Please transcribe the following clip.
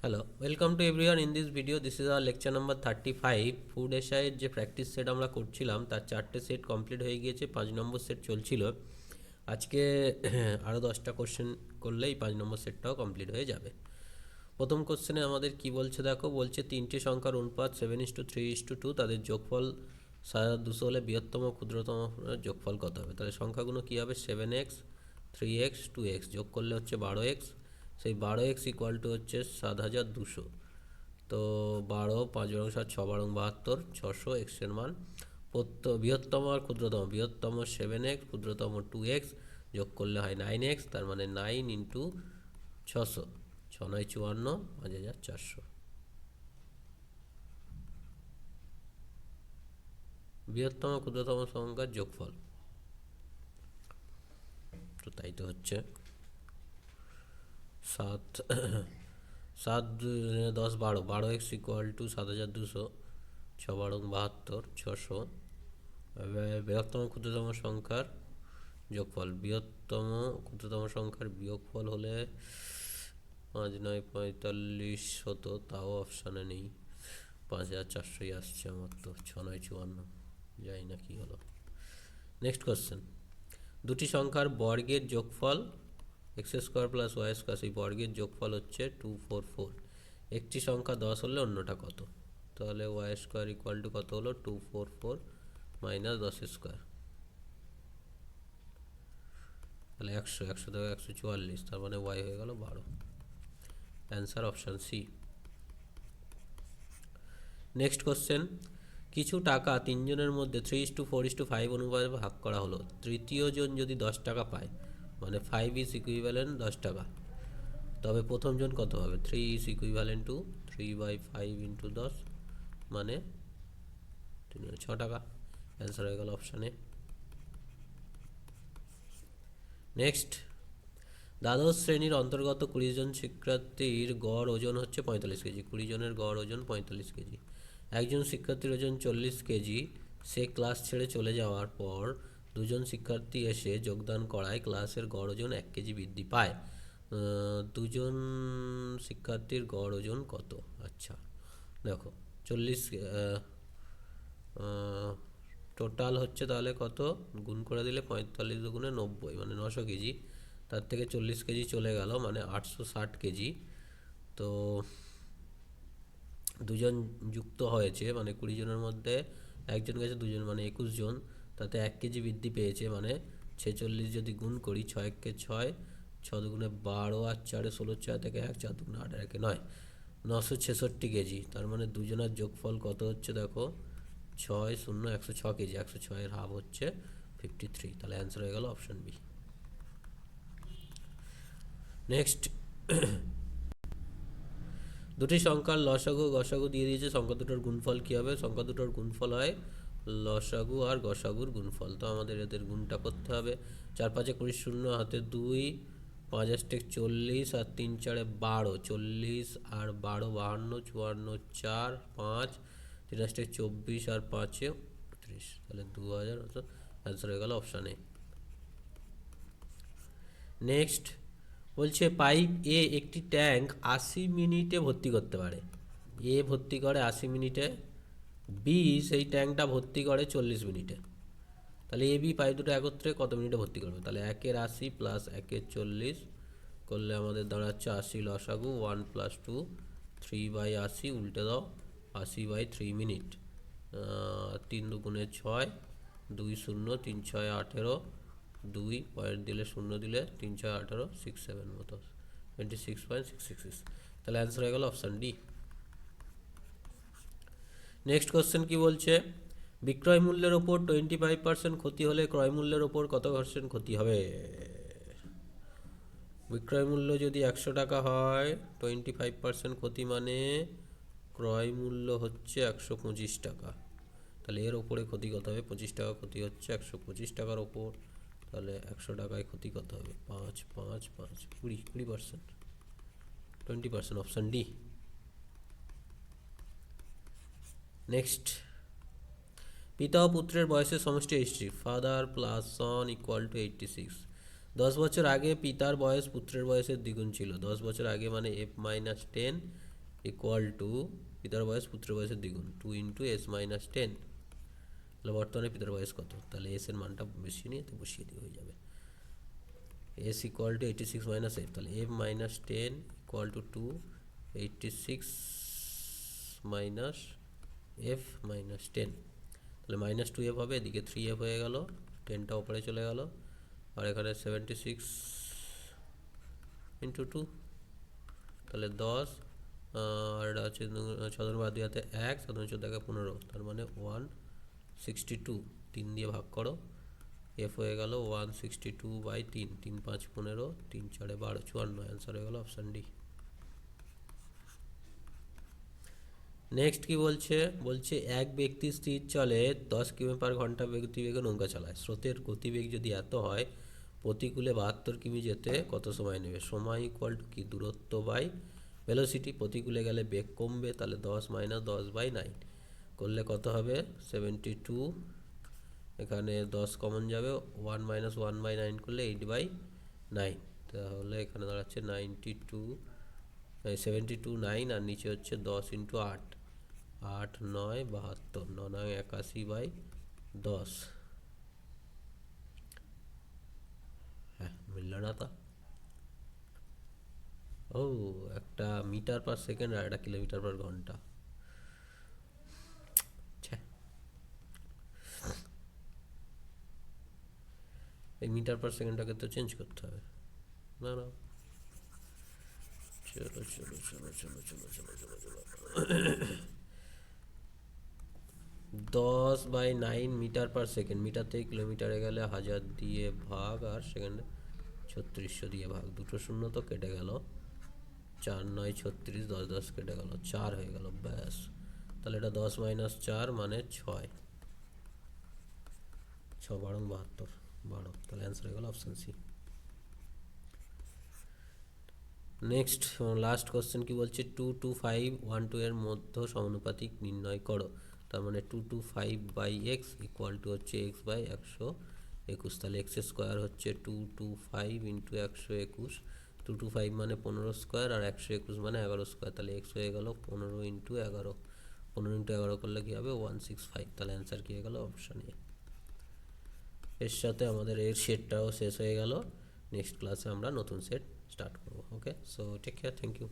Hello, welcome to everyone. In this video this is our lecture number 35। Food এসআইয়ের যে practice set আমরা করছিলাম তার 4টে সেট কমপ্লিট হয়ে গিয়েছে, 5 নম্বর সেট চলছিল। আজকে আরও 10টা কোশ্চেন করলেই 5 নম্বর সেটটাও কমপ্লিট হয়ে যাবে। প্রথম কোশ্চেনে আমাদের কি বলছে দেখো, বলছে তিনটি সংখ্যার অনুপাত 7:3:2, তাদের যোগফল 7200 হলে বৃহত্তম ক্ষুদ্রতম যোগফল কত হবে? তাহলে সংখ্যাগুলো কী হবে? 7x, 3x, 2x যোগ করলে হচ্ছে 12x। সেই 12x ইকুয়াল টু হচ্ছে 7200। তো 12, 5 বারং 7, 6 বারং 72, 600 এক্সের মান। বৃহত্তম আর ক্ষুদ্রতম, বৃহত্তম 7x, ক্ষুদ্রতম 2x যোগ করলে হয় 9x। তার মানে 9 ইন্টু 600, 6×9 = 54, 5400। বৃহত্তম ক্ষুদ্রতম সংখ্যার যোগফল, তো তাই তো হচ্ছে 7 7 10 12, 12x ইকুয়াল টু 7200, 6 বারং 72, 600। বৃহত্তম ক্ষুদ্রতম সংখ্যার যোগফল, বৃহত্তম ক্ষুদ্রতম সংখ্যার বিয়োগফল হলে 5×9 = 45 হতো, তাও অপশানে নেই। 5400ই আসছে আমার, তো 6×9 = 54। জানি না কি হলো। নেক্সট কোশ্চেন, দুটি সংখ্যার বর্গের যোগফল x² + y², সেই বর্গের যোগফল হচ্ছে 244। একটি সংখ্যা 10 হলে অন্যটা কত? তাহলে y² ইকুয়াল টু কত হলো? 244 মাইনাস 10²। তাহলে 100, 100 থেকে 144, তার মানে y হয়ে গেল 12। Answer option C. Next question, কিছু টাকা তিনজনের মধ্যে 3:4:5 অনুপাতে ভাগ করা হলো। তৃতীয় জন যদি 10 টাকা পায়, মানে 5 ইজ ইকুইভ্যালেন্ট 10 টাকা, তবে প্রথম জন কত হবে? 3 ইজ ইকুইভ্যালেন্ট টু 3/5 ইন্টু 10, মানে 6 টাকা। অ্যান্সার হয়ে গেল অপশান এ। নেক্সট, দ্বাদশ শ্রেণীর অন্তর্গত 20 জন শিক্ষার্থীর গড় ওজন হচ্ছে 45 কেজি। 20 জনের গড় ওজন 45 কেজি। একজন শিক্ষার্থীর ওজন 40 কেজি। সে ক্লাস ছেড়ে চলে যাওয়ার পর দুজন শিক্ষার্থী এসে যোগদান করায় ক্লাসের গড় ওজন 1 কেজি বৃদ্ধি পায়। দুজন শিক্ষার্থীর গড় ওজন কত? আচ্ছা দেখো, 40 টোটাল হচ্ছে তাহলে কত, গুণ করে দিলে 45 দুগুণে 90, মানে 900 কেজি। তার থেকে 40 কেজি চলে গেল, মানে 860 কেজি। তো দুজন যুক্ত হয়েছে, মানে 20 জনের মধ্যে একজন গেছে, দুজন মানে 21 জন, তাতে 1 কেজি বৃদ্ধি পেয়েছে, মানে 46 যদি গুণ করি, 6 × 6, 6 দুগুণে 12, আর 4 16, 6 থেকে 1, 4 দুগুণে 8, আর 1 9, 966 কেজি। তার মানে দুজনের যোগফল কত হচ্ছে দেখো, 6 0 106 কেজি। 106-এর হাফ হচ্ছে 53। তাহলে অ্যান্সার হয়ে গেল অপশান বি। নেক্সট, দুটি সংখ্যার লসাগু গসাগু দিয়ে দিয়েছে, সংখ্যা দুটোর গুণফল কী হবে? সংখ্যা দুটোর গুণফল হয় লসাগু আর গসাগুর গুণফল। তো আমাদের এদের গুণটা করতে হবে। 4 5 20, 0 হাতে 2, 5 8 40, আর 3 4 12, 40 আর 12 52, 54, 4 5, 3 8 24, আর 5 30, তাহলে 2000। অ্যান্সার হয়ে গেল অপশান এ। নেক্সট, বলছে পাইপ এ একটি ট্যাঙ্ক 80 মিনিটে ভর্তি করতে পারে। এ ভর্তি করে 80 মিনিটে, বি সেই ট্যাঙ্কটা ভর্তি করে 40 মিনিটে। তাহলে এ বি পাইপ দুটো একত্রে কত মিনিটে ভর্তি করবে? তাহলে 1-এর 80 প্লাস 1-এর 40 করলে আমাদের দাঁড়াচ্ছে 80 লসাগু, 1 + 2, 3/80, উল্টে দাও, 80/3 মিনিট। 3 দুগুণে 6, 2 0, 3 6 18, 2 পয়েন্ট দিলে 0 দিলে 3 6 18, 6 7 মতো 26.666। তাহলে অ্যান্সার হয়ে গেল অপশান ডি। নেক্সট কোশ্চেন কি বলছে, বিক্রয় মূল্যের ওপর 25% ক্ষতি হলে ক্রয় মূল্যের ওপর কত % ক্ষতি হবে? বিক্রয় মূল্য যদি 100 টাকা হয়, 25% ক্ষতি মানে ক্রয় মূল্য হচ্ছে 125 টাকা। তাহলে এর ওপরে ক্ষতি কত হবে? 25 টাকা ক্ষতি হচ্ছে 125 টাকার ওপর, তাহলে 100 টাকায় ক্ষতি কত হবে? 5 5 5 20, 20%, 20%, অপশান ডি। নেক্সট, পিতা ও পুত্রের বয়সের সমষ্টি 80, father plus Son equal to 86। 10 বছর আগে পিতার বয়স পুত্রের বয়সের দ্বিগুণ ছিল। 10 বছর আগে মানে f - 10 ইকুয়াল টু পিতার বয়স পুত্রের বয়সের দ্বিগুণ 2 ইন্টু এস মাইনাস 10। তাহলে বর্তমানে পিতার বয়স কত, তাহলে এস এর মানটা বেশি নিয়ে তো বসিয়ে দিয়ে হয়ে যাবে। এস ইকুয়াল টু 86 মাইনাস 8, তাহলে F minus 10 equal to 2, 86 minus F minus 10, তাহলে মাইনাস 2f হবে, এদিকে 3f হয়ে গেল, 10টা ওপরে চলে গেল, আর এখানে 76 ইন্টু 2, তাহলে 10, আর এটা হচ্ছে 6 বাদ দিয়ে হাতে 1, 7 14 15, তার মানে 162, 3 দিয়ে ভাগ করো, এফ হয়ে গেল 162/3, 3 5 15, 3 4 12, 54, অ্যান্সার হয়ে গেল অপশান ডি। নেক্সট কি বলছে, বলছে এক ব্যক্তি স্থির চলে 10 কিমি/ঘন্টা গতিবেগে নৌকা চালায়। স্রোতের গতিবেগ যদি এত হয়, প্রতিকূলে 72 কিমি যেতে কত সময় নেবে? সময় ইকুয়াল টু কি, দূরত্ব বাই ভেলোসিটি। প্রতিকূলে গেলে বেগ কমবে, তাহলে 10 মাইনাস 10/9 করলে কত হবে? 72, এখানে 10 কমন যাবে, 1 মাইনাস 1/9 করলে 8/9, তাহলে এখানে দাঁড়াচ্ছে 92, 72 9, আর নিচে হচ্ছে 10 ইন্টু 8, 8 9 72, 9 9 81/10। হ্যাঁ, মিলল না তা। ও, একটা মিটার/সেকেন্ড আর একটা কিলোমিটার/ঘন্টা। এই মিটার/সেকেন্ডটাকে তো চেঞ্জ করতে হবে। না না, চলো চলো চলো চলো চলো চলো চলো চলো 10/9 মিটার/সেকেন্ড, মিটার থেকে কিলোমিটারে গেলে 1000 দিয়ে ভাগ, আর সেকেন্ডে 3600 দিয়ে ভাগ, দুটো শূন্য তো কেটে গেল, 4 9 36, 10 10 কেটে গেল, 4 হয়ে গেল, ব্যাস। তাহলে এটা 10 মাইনাস 4 মানে 6, 6 12 72, 12, তাহলে অ্যান্সার হয়ে গেল option C. Next last question কি বলছে, 2 2 5 1 2 এর মধ্যে সমানুপাতিক নির্ণয় করো। তার মানে 2 2 5/x ইকুয়াল টু হচ্ছে x/121, তাহলে এক্স স্কোয়ার হচ্ছে 2 2 5 ইন্টু 121, 2 2 5 মানে 15 স্কোয়ার, আর 121 মানে 11 স্কোয়ার, তাহলে এক্স হয়ে গেল 15 ইন্টু 11, 15 ইন্টু 11 করলে কী হবে? 165, তাহলে অ্যান্সার কী হয়ে গেল? Option A. এর সাথে আমাদের এর সেটটাও শেষ হয়ে গেল। নেক্সট ক্লাসে আমরা নতুন সেট স্টার্ট করবো। Okay, so take care, thank you.